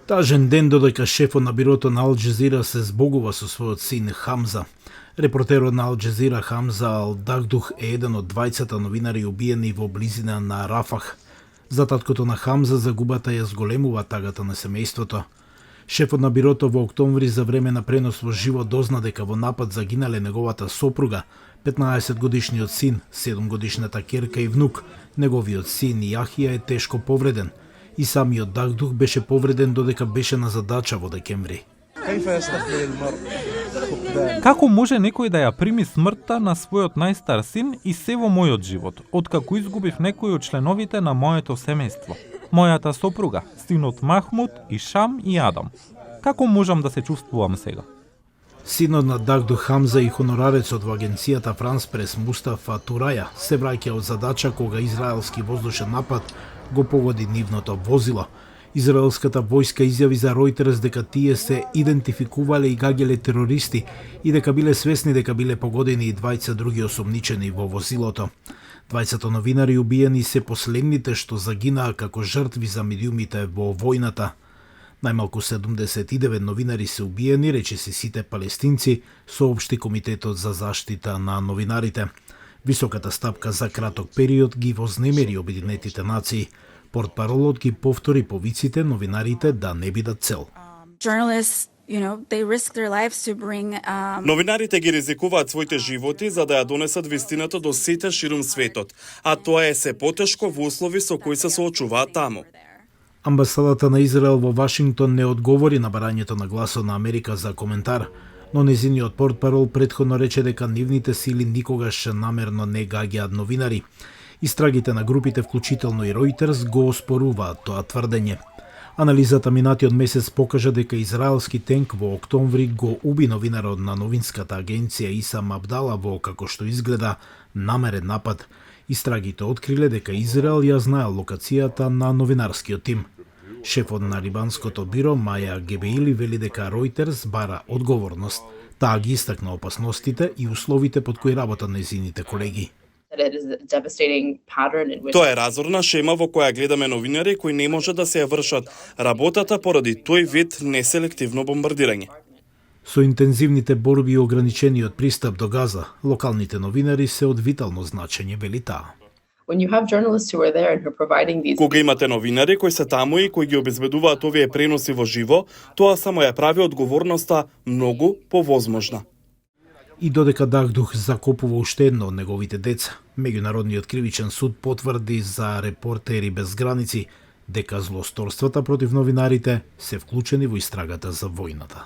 Тажен ден додека шефот на бирото на Ал Джазира се збогува со својот син Хамза. Репортерот на Ал Джазира Хамза Ал Дагдух е еден од двајцата новинари убиени во близина на Рафах. За таткото на Хамза загубата ја зголемува тагата на семејството. Шефот на бирото во октомври за време на пренос во живо дозна дека во напад загинале неговата сопруга, 15-годишниот син, 7-годишната керка и внук. Неговиот син Јахија е тешко повреден. И самиот Дагдух беше повреден додека беше на задача во декември. Како може некој да ја прими смртта на својот најстар син и се во мојот живот, откако изгубив некој од членовите на моето семејство? Мојата сопруга, синот Махмуд, Ишам и Адам. Како можам да се чувствувам сега? Синот на Дагдух Хамза и хонорарецот во агенцијата Франс Прес Мустафа Тураја се враќа од задача кога израелски воздушен напад го погоди нивното возило. Израелската војска изјави за Ројтерс дека тие се идентификувале и гагеле терористи и дека биле свесни дека биле погодени и двајца други осомничени во возилото. Двајцата новинари убиени се последните што загинаа како жртви за медиумите во војната. Најмалку 79 новинари се убиени, речиси сите палестинци, соопшти Комитетот за заштита на новинарите. Високата стапка за краток период ги вознемери Обединетите нации. Портпаролот ги повтори повиците новинарите да не бидат цел. Новинарите ги ризикуваат своите животи за да ја донесат вистината до сите ширум светот, а тоа е се потешко во услови со кои се соочуваат таму. Амбасадата на Израел во Вашингтон не одговори на барањето на Гласот на Америка за коментар, но незиниот портпарол претходно рече дека нивните сили никогаш намерно не гаѓаат новинари. Истрагите на групите, вклучително и Ројтерс, го оспоруваат тоа тврдење. Анализата минатиот месец покажа дека израелски тенк во октомври го уби новинарот на новинската агенција Исам Абдала во, како што изгледа, намерен напад. Истрагите откриле дека Израел ја знаел локацијата на новинарскиот тим. Шефот на Либанското биро Маја Гебеили вели дека Ројтерс бара одговорност. Таа ги истакна опасностите и условите под кои работат нејзините колеги. Тоа е разорна шема во која гледаме новинари кои не може да се ја вршат работата поради тој вид неселективно бомбардирање. Со интензивните борби и ограничениот пристап до Газа, локалните новинари се од витално значење, вели таа. Кога имате новинари кои се таму и кои ги обезбедуваат овие преноси во живо, тоа само ја прави одговорноста многу повозможна. И додека Дагдух закопува уште едно од неговите деца, Меѓународниот кривичен суд потврди за Репортери без граници дека злосторствата против новинарите се вклучени во истрагата за војната.